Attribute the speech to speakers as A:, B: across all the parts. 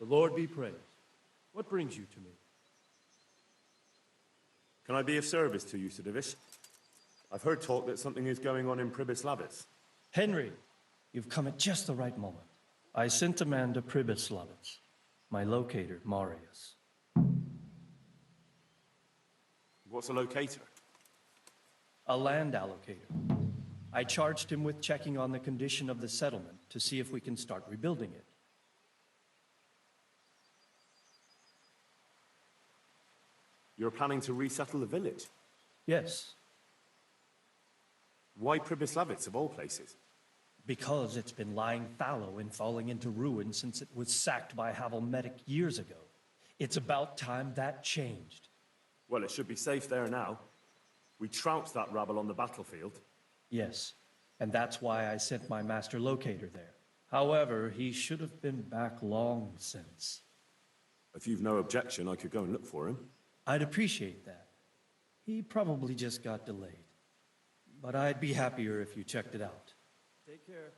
A: Lord be praised. What brings you to me?
B: Can I be of service to you, Sidivish? I've heard talk that something is going on in Pribyslavitz.
A: Henry, you've come at just the right moment. I sent a man to Pribyslavitz. My locator, Marius.
B: What's a locator?
A: A land allocator. I charged him with checking on the condition of the settlement to see if we can start rebuilding it.
B: You're planning to resettle the village?
A: Yes,
B: Why Pribyslavitz, of all places?
A: because it's been lying fallow and falling into ruin since it was sacked by Havelmedic years ago. It's about time that changed.
B: Well, it should be safe there now. We trounced that rabble on the battlefield.
A: Yes, and that's why I sent my master locator there. However, he should have been back long since.
B: If you've no objection, I could go and look for him.
A: I'd appreciate that. He probably just got delayed. But I'd be happier if you checked it out. Take care.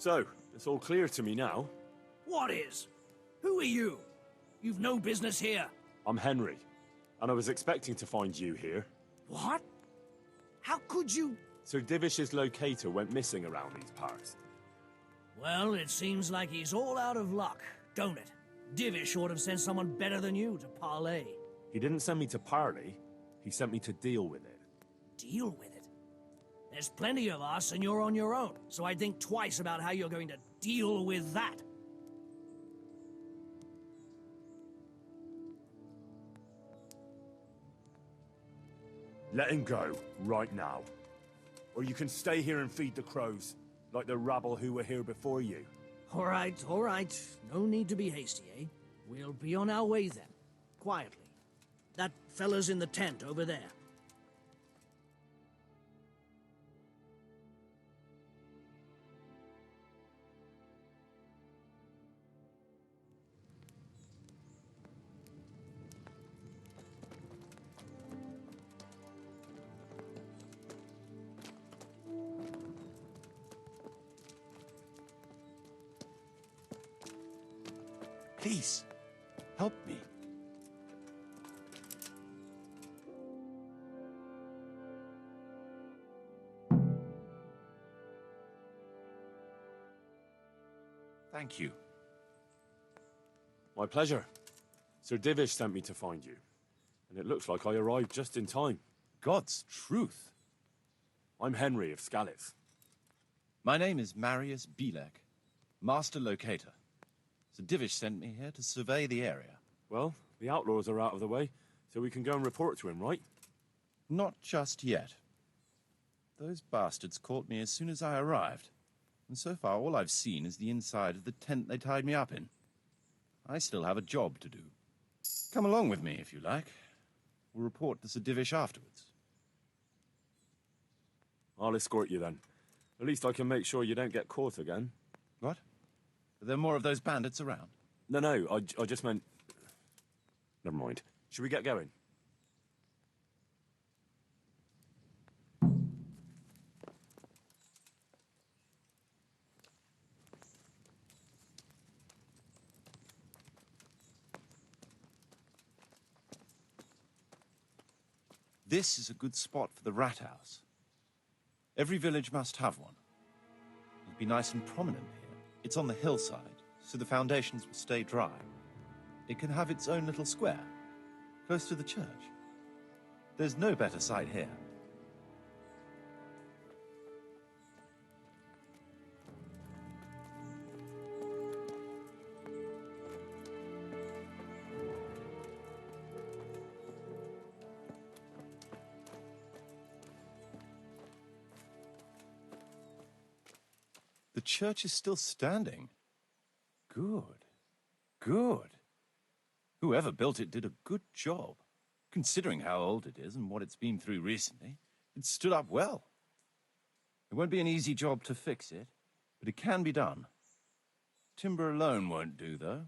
B: So, it's all clear to me now.
C: What is? Who are you? You've no business here.
B: I'm Henry, and I was expecting to find you here.
C: What? How could you?
B: Sir Divish's locator went missing around these parts.
C: Well, it seems like he's all out of luck, don't it? Divish ought to have sent someone better than you to parley.
B: He didn't send me to parley, he sent me to deal with it.
C: Deal with it? There's plenty of us and you're on your own, so I'd think twice about how you're going to deal with that.
B: Let him go, right now. Or you can stay here and feed the crows, like the rabble who were here before you.
C: All right. No need to be hasty, eh? We'll be on our way then. Quietly. That fella's in the tent over there.
D: Please, help me. Thank you.
B: My pleasure. Sir Divish sent me to find you. And it looks like I arrived just in time.
D: God's truth.
B: I'm Henry of Scalitz.
D: My name is Marius Bilek, Master Locator. Sir Divish sent me here to survey the area.
B: Well, the outlaws are out of the way, so we can go and report to him, right?
D: Not just yet. Those bastards caught me as soon as I arrived. And so far, all I've seen is the inside of the tent they tied me up in. I still have a job to do. Come along with me, if you like. We'll report to Sir Divish afterwards.
B: I'll escort you then. At least I can make sure you don't get caught again.
D: What? Are there more of those bandits around?
B: No, I just meant... Never mind. Should we get going?
D: This is a good spot for the rat house. Every village must have one. It'll be nice and prominent here. It's on the hillside, so the foundations will stay dry. It can have its own little square, close to the church. There's no better site here. The church is still standing. Good. Whoever built it did a good job. Considering how old it is and what it's been through recently, it stood up well. It won't be an easy job to fix it, but it can be done. Timber alone won't do, though.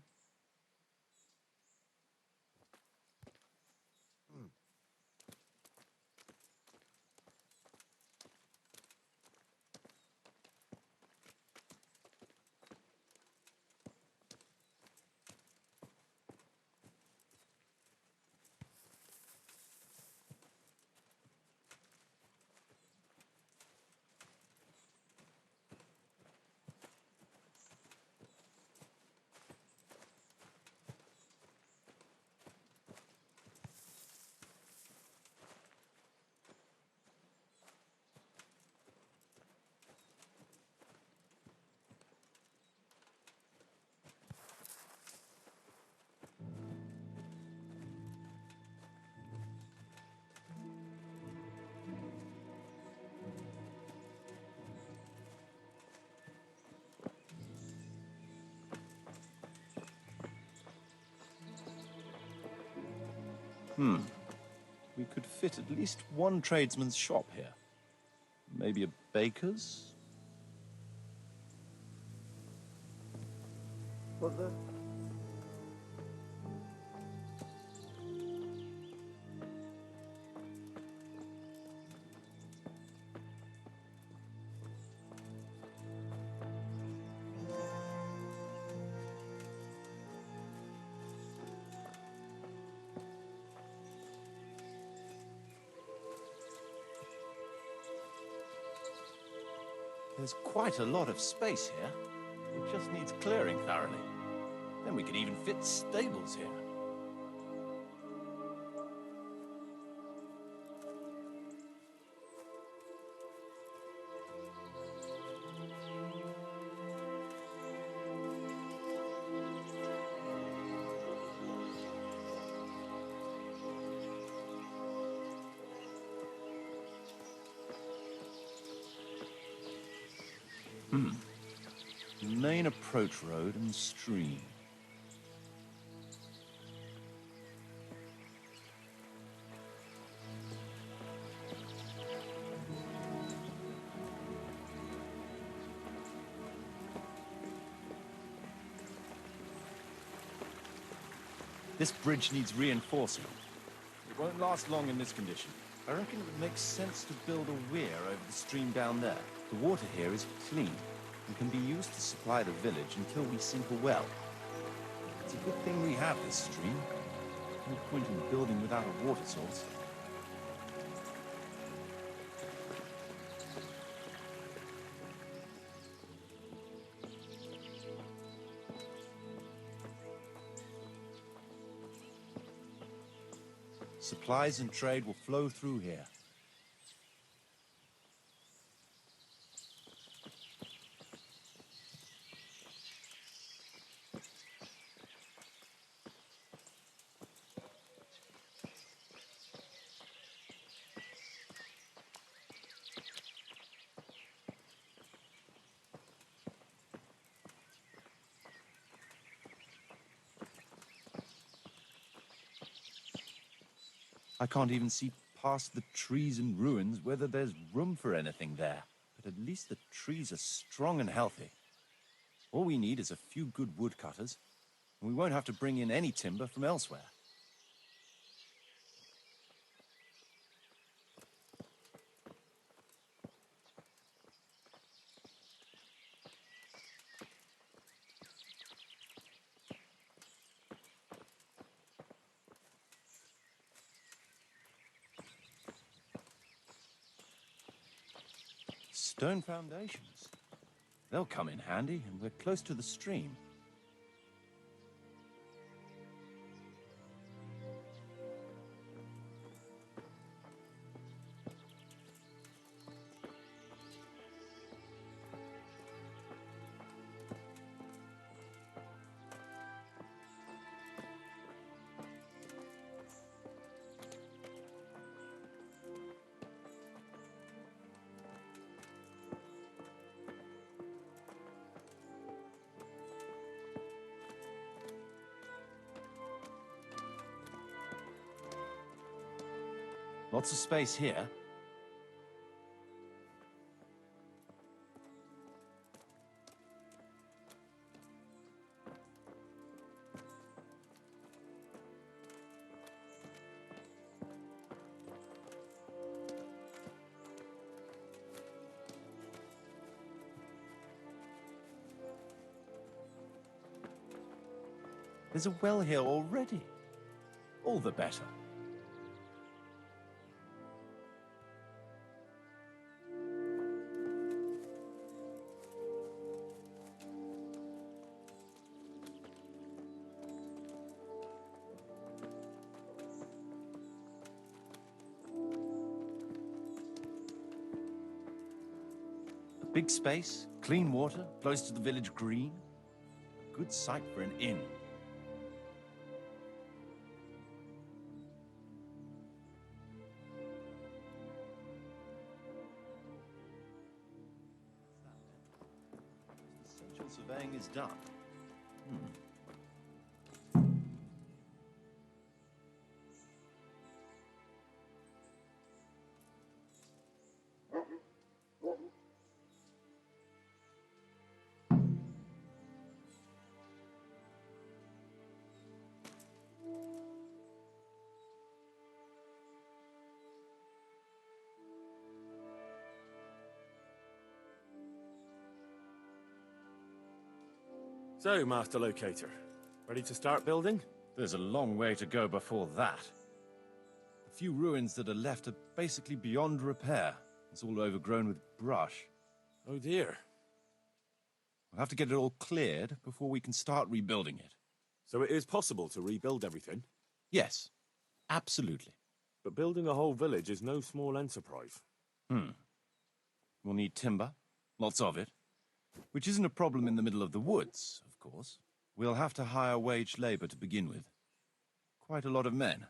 D: We could fit at least one tradesman's shop here. Maybe a baker's? There's quite a lot of space here. It just needs clearing thoroughly. Then we could even fit stables here. Main approach road and stream. This bridge needs reinforcing. It won't last long in this condition. I reckon it would make sense to build a weir over the stream down there. The water here is clean and can be used to supply the village until we sink a well. It's a good thing we have this stream. No point in building without a water source. Supplies and trade will flow through here. I can't even see past the trees and ruins whether there's room for anything there. But at least the trees are strong and healthy. All we need is a few good woodcutters, and we won't have to bring in any timber from elsewhere. Stone foundations. They'll come in handy, and we're close to the stream. Lots of space here. There's a well here already. All the better. Big space, clean water, close to the village green. A good site for an inn. Essential surveying is done.
B: So, Master Locator, ready to start building?
D: There's a long way to go before that. The few ruins that are left are basically beyond repair. It's all overgrown with brush.
B: Oh dear.
D: We'll have to get it all cleared before we can start rebuilding it.
B: So it is possible to rebuild everything?
D: Yes, absolutely.
B: But building a whole village is no small enterprise.
D: We'll need timber, lots of it, which isn't a problem in the middle of the woods, of course. We'll have to hire wage labor to begin with. Quite a lot of men.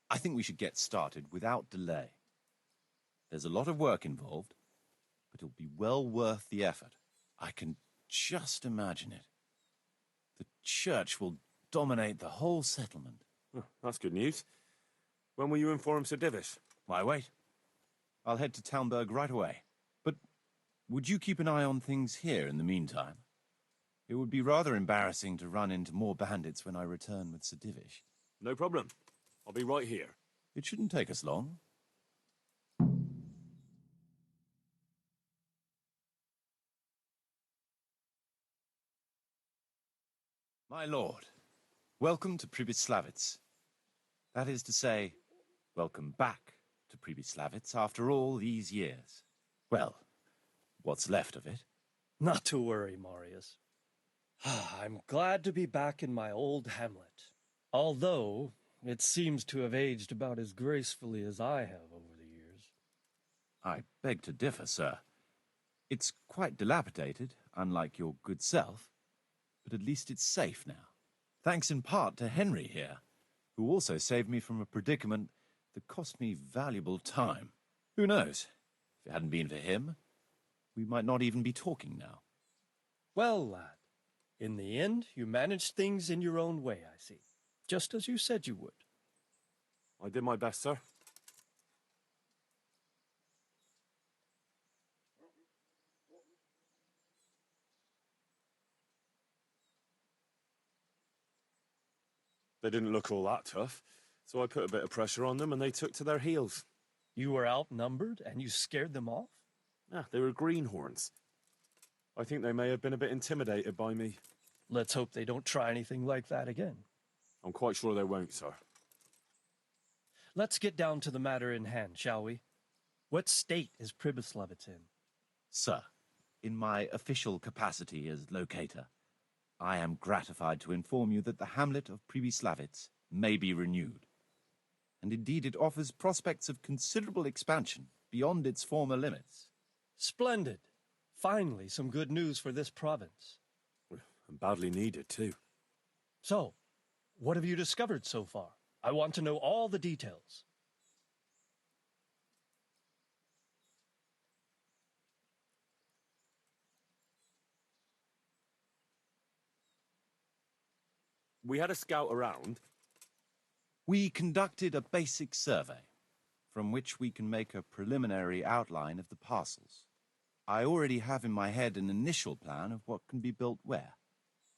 D: I think we should get started without delay. There's a lot of work involved, but it'll be well worth the effort. I can just imagine it. The church will dominate the whole settlement.
B: Oh, that's good news. When will you inform Sir Divish?
D: Why wait? I'll head to Talmberg right away. But would you keep an eye on things here in the meantime? It would be rather embarrassing to run into more bandits when I return with Sir Divish.
B: No problem. I'll be right here.
D: It shouldn't take us long. My lord, welcome to Pribyslavitz. That is to say, welcome back to Pribyslavitz after all these years. Well, what's left of it.
A: Not to worry, Marius. I'm glad to be back in my old hamlet. Although, it seems to have aged about as gracefully as I have over the years.
D: I beg to differ, sir. It's quite dilapidated, unlike your good self, but at least it's safe now. Thanks in part to Henry here, who also saved me from a predicament that cost me valuable time. Who knows? If it hadn't been for him, we might not even be talking now.
A: Well, lad, in the end, you managed things in your own way, I see. Just as you said you would.
B: I did my best, sir. They didn't look all that tough, so I put a bit of pressure on them and they took to their heels.
A: You were outnumbered and you scared them off?
B: They were greenhorns. I think they may have been a bit intimidated by me.
A: Let's hope they don't try anything like that again.
B: I'm quite sure they won't, sir.
A: Let's get down to the matter in hand, shall we? What state is Pribyslavitz in?
D: Sir, in my official capacity as locator, I am gratified to inform you that the hamlet of Pribyslavitz may be renewed. And indeed it offers prospects of considerable expansion beyond its former limits.
A: Splendid. Finally, some good news for this province.
B: And badly needed, too.
A: So, what have you discovered so far? I want to know all the details.
B: We had a scout around.
D: We conducted a basic survey, from which we can make a preliminary outline of the parcels. I already have in my head an initial plan of what can be built where.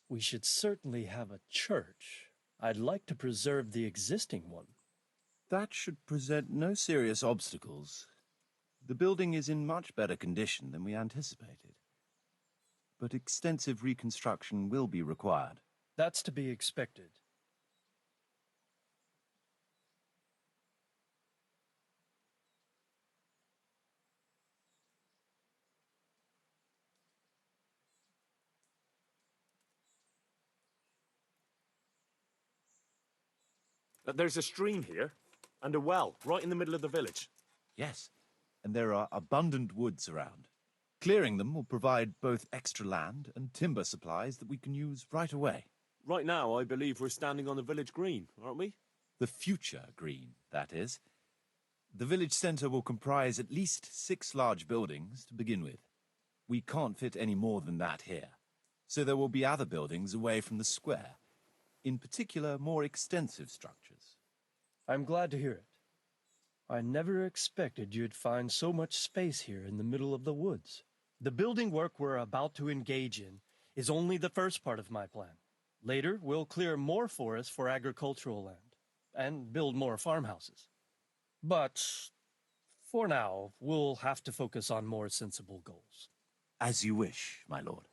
A: We should certainly have a church. I'd like to preserve the existing one.
D: That should present no serious obstacles. The building is in much better condition than we anticipated. But extensive reconstruction will be required.
A: That's to be expected.
B: There's a stream here, and a well, right in the middle of the village.
D: Yes, and there are abundant woods around. Clearing them will provide both extra land and timber supplies that we can use right away.
B: Right now, I believe we're standing on the village green, aren't we?
D: The future green, that is. The village centre will comprise at least 6 large buildings to begin with. We can't fit any more than that here, so there will be other buildings away from the square. In particular, more extensive structures.
A: I'm glad to hear it. I never expected you'd find so much space here in the middle of the woods. The building work we're about to engage in is only the first part of my plan. Later, we'll clear more forest for agricultural land and build more farmhouses. But for now, we'll have to focus on more sensible goals.
D: As you wish, my lord.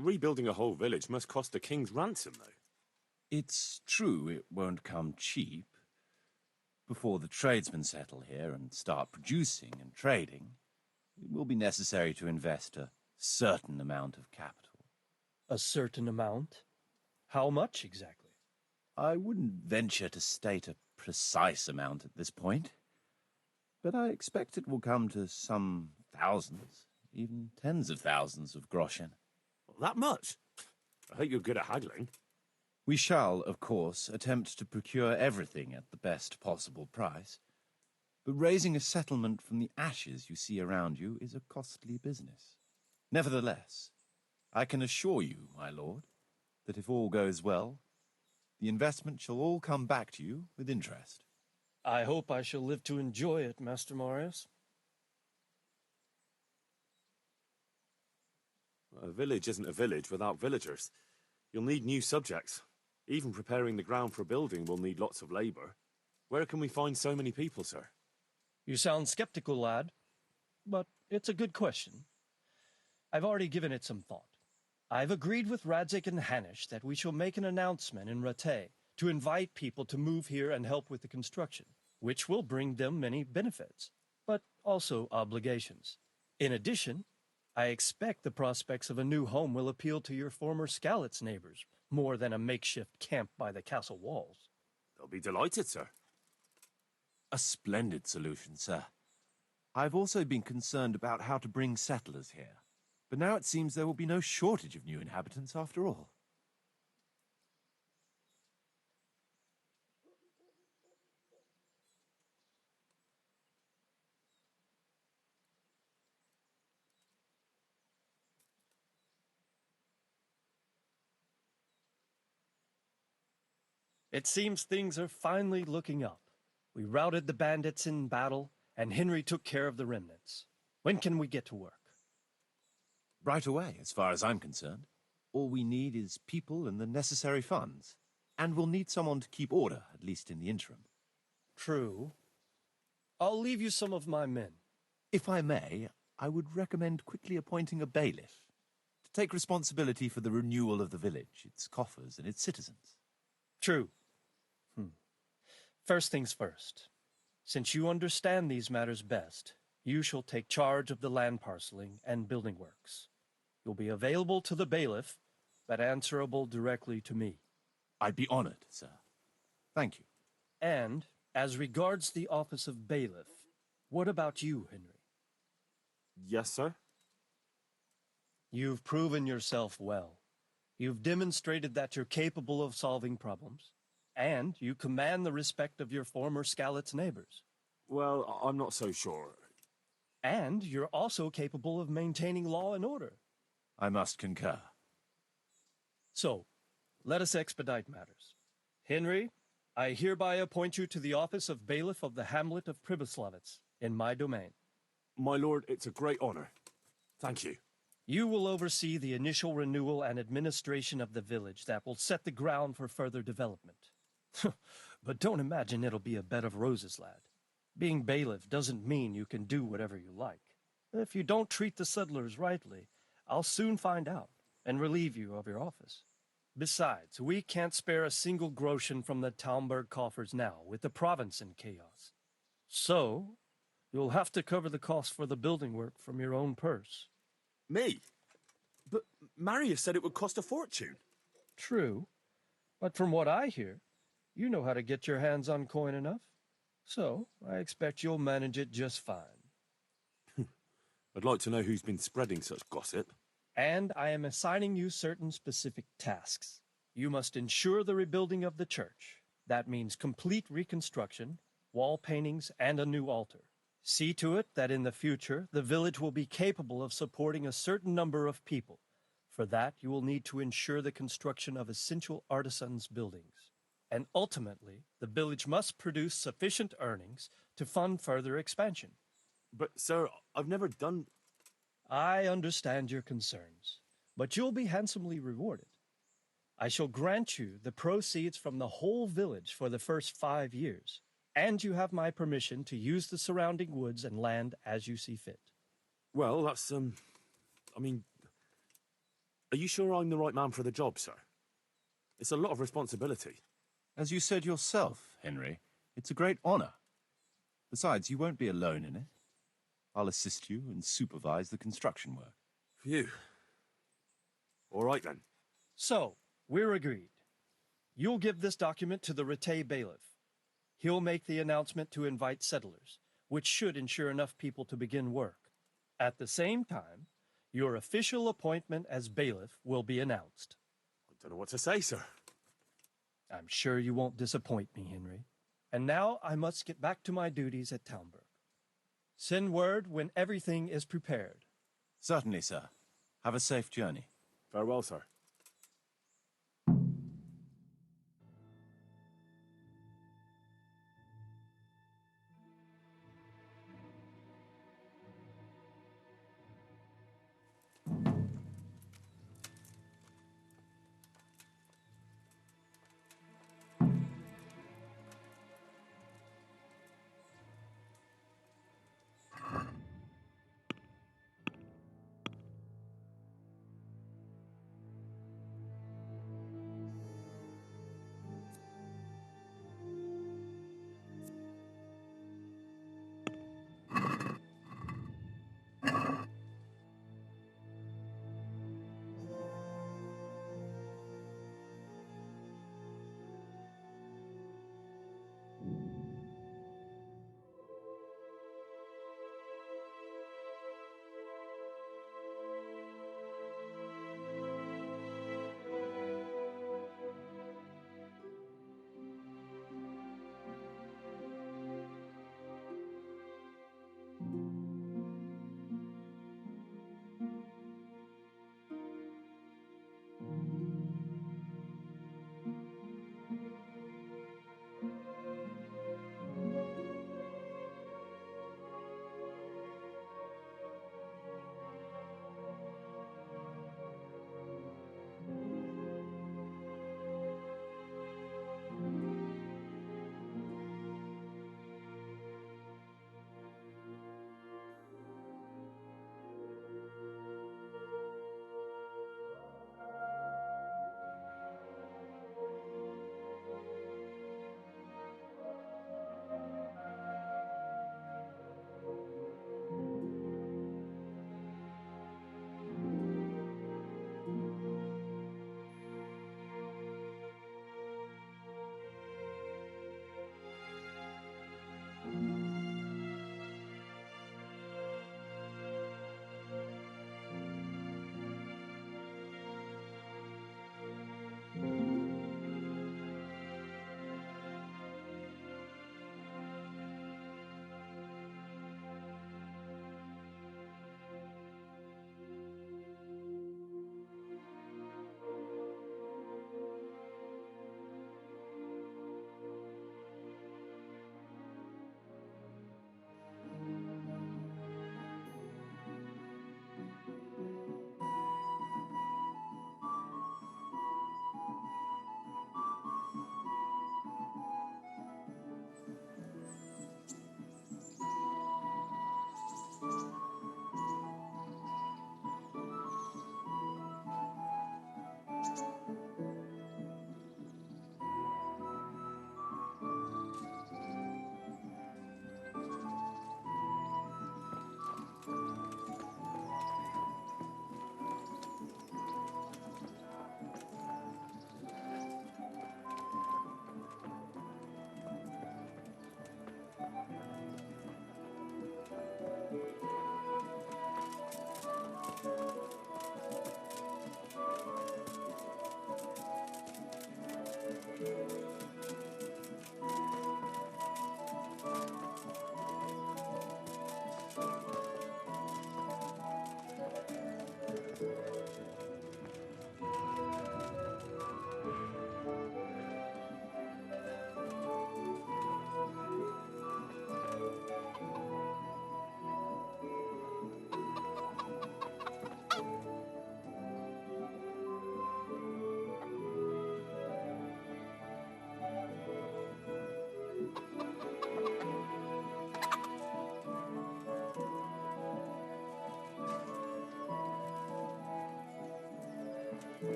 B: Rebuilding a whole village must cost a king's ransom, though.
D: It's true it won't come cheap. Before the tradesmen settle here and start producing and trading, it will be necessary to invest a certain amount of capital.
A: A certain amount? How much exactly?
D: I wouldn't venture to state a precise amount at this point, but I expect it will come to some thousands, even tens of thousands of groschen.
B: That much? I hope you're good at haggling.
D: We shall, of course, attempt to procure everything at the best possible price, but raising a settlement from the ashes you see around you is a costly business. Nevertheless, I can assure you, my lord, that if all goes well, the investment shall all come back to you with interest.
A: I hope I shall live to enjoy it, Master Marius.
B: A village isn't a village without villagers. You'll need new subjects. Even preparing the ground for building will need lots of labor. Where can we find so many people, sir?
A: You sound skeptical, lad, but it's a good question. I've already given it some thought. I've agreed with Radzik and Hanish that we shall make an announcement in Rattay to invite people to move here and help with the construction, which will bring them many benefits, but also obligations. In addition, I expect the prospects of a new home will appeal to your former Skalitz neighbors, more than a makeshift camp by the castle walls.
B: They'll be delighted, sir.
D: A splendid solution, sir. I've also been concerned about how to bring settlers here, but now it seems there will be no shortage of new inhabitants after all.
A: It seems things are finally looking up. We routed the bandits in battle, and Henry took care of the remnants. When can we get to work?
D: Right away, as far as I'm concerned. All we need is people and the necessary funds. And we'll need someone to keep order, at least in the interim.
A: True. I'll leave you some of my men.
D: If I may, I would recommend quickly appointing a bailiff to take responsibility for the renewal of the village, its coffers and its citizens.
A: True. First things first. Since you understand these matters best, you shall take charge of the land parceling and building works. You'll be available to the bailiff, but answerable directly to me.
D: I'd be honored, sir. Thank you.
A: And, as regards the office of bailiff, what about you, Henry?
B: Yes, sir?
A: You've proven yourself well. You've demonstrated that you're capable of solving problems, and you command the respect of your former Skalitz neighbors.
B: Well, I'm not so sure.
A: And you're also capable of maintaining law and order.
D: I must concur.
A: So, let us expedite matters. Henry, I hereby appoint you to the office of bailiff of the hamlet of Pribyslavitz, in my domain.
B: My lord, it's a great honor. Thank you.
A: You will oversee the initial renewal and administration of the village that will set the ground for further development. But don't imagine it'll be a bed of roses, lad. Being bailiff doesn't mean you can do whatever you like. If you don't treat the settlers rightly, I'll soon find out and relieve you of your office. Besides, we can't spare a single groschen from the Talmberg coffers now, with the province in chaos. So, you'll have to cover the cost for the building work from your own purse.
B: Me? But Marius said it would cost a fortune.
A: True, but from what I hear, you know how to get your hands on coin enough. So, I expect you'll manage it just fine.
B: I'd like to know who's been spreading such gossip.
A: And I am assigning you certain specific tasks. You must ensure the rebuilding of the church. That means complete reconstruction, wall paintings, and a new altar. See to it that in the future, the village will be capable of supporting a certain number of people. For that, you will need to ensure the construction of essential artisans' buildings. And ultimately, the village must produce sufficient earnings to fund further expansion.
B: But, sir, I've never done...
A: I understand your concerns, but you'll be handsomely rewarded. I shall grant you the proceeds from the whole village for the first 5 years, and you have my permission to use the surrounding woods and land as you see fit.
B: Well, that's, I mean... Are you sure I'm the right man for the job, sir? It's a lot of responsibility.
D: As you said yourself, Henry, it's a great honor. Besides, you won't be alone in it. I'll assist you and supervise the construction work.
B: Phew. All right, then.
A: So, we're agreed. You'll give this document to the Rete bailiff. He'll make the announcement to invite settlers, which should ensure enough people to begin work. At the same time, your official appointment as bailiff will be announced.
B: I don't know what to say, sir.
A: I'm sure you won't disappoint me, Henry. And now I must get back to my duties at Townburg. Send word when everything is prepared.
D: Certainly, sir. Have a safe journey.
B: Farewell, sir.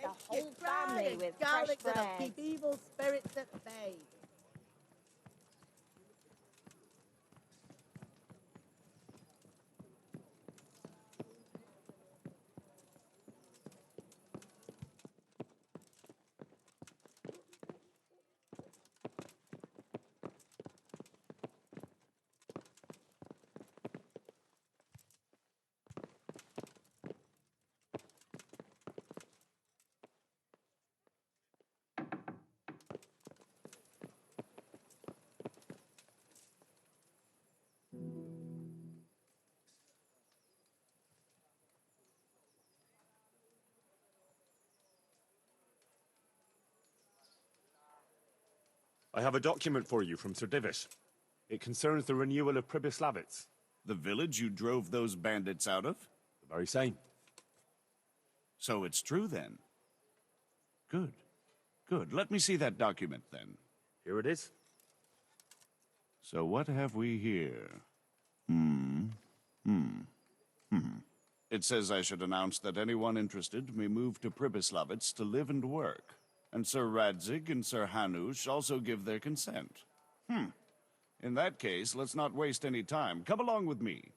E: The whole family with fresh
F: garlic
E: bread.
F: that'll keep evil spirits at bay.
B: I have a document for you from Sir Divish. It concerns the renewal of Pribyslavitz.
G: The village you drove those bandits out of?
B: The very same.
G: So it's true then. Good. Good. Let me see that document then.
B: Here it is.
G: So what have we here? It says I should announce that anyone interested may move to Pribyslavitz to live and work. And Sir Radzig and Sir Hanush also give their consent. In that case, let's not waste any time. Come along with me.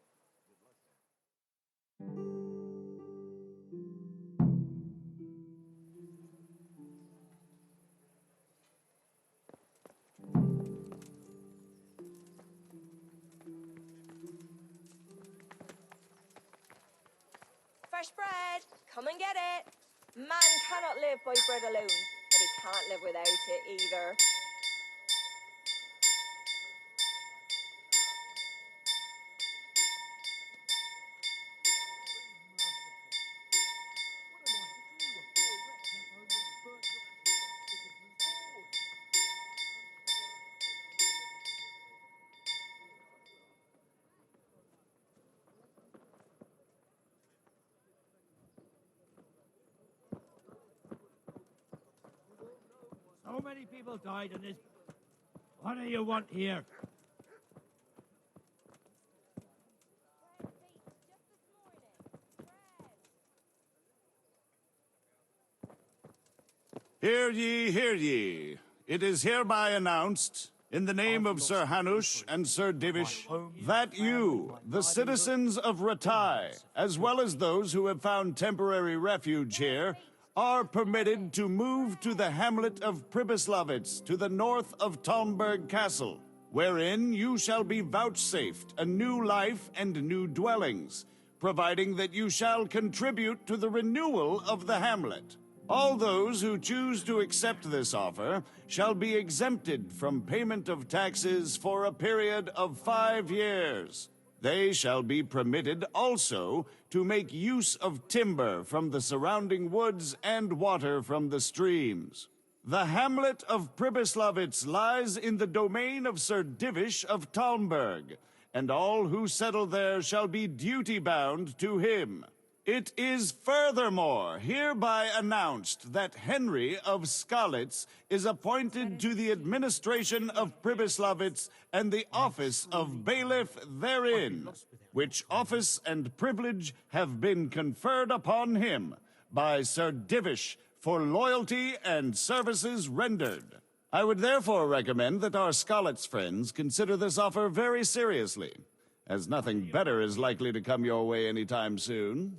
E: Fresh bread, come and get it. Man cannot live by bread alone, but he can't live without it either.
C: So many people died in this. What do you want here?
G: Hear ye, hear ye. It is hereby announced, in the name of Sir Hanush and Sir Divish, that you, the citizens of Ratai, as well as those who have found temporary refuge here, are permitted to move to the hamlet of Pribyslavitz to the north of Talmberg Castle, wherein you shall be vouchsafed a new life and new dwellings, providing that you shall contribute to the renewal of the hamlet. All those who choose to accept this offer shall be exempted from payment of taxes for a period of 5 years. They shall be permitted also to make use of timber from the surrounding woods and water from the streams. The hamlet of Pribyslavitz lies in the domain of Sir Divish of Talmberg, and all who settle there shall be duty-bound to him. It is furthermore hereby announced that Henry of Skalitz is appointed to the administration of Pribyslavitz and the office of bailiff therein, which office and privilege have been conferred upon him by Sir Divish for loyalty and services rendered. I would therefore recommend that our Skalitz friends consider this offer very seriously, as nothing better is likely to come your way anytime soon.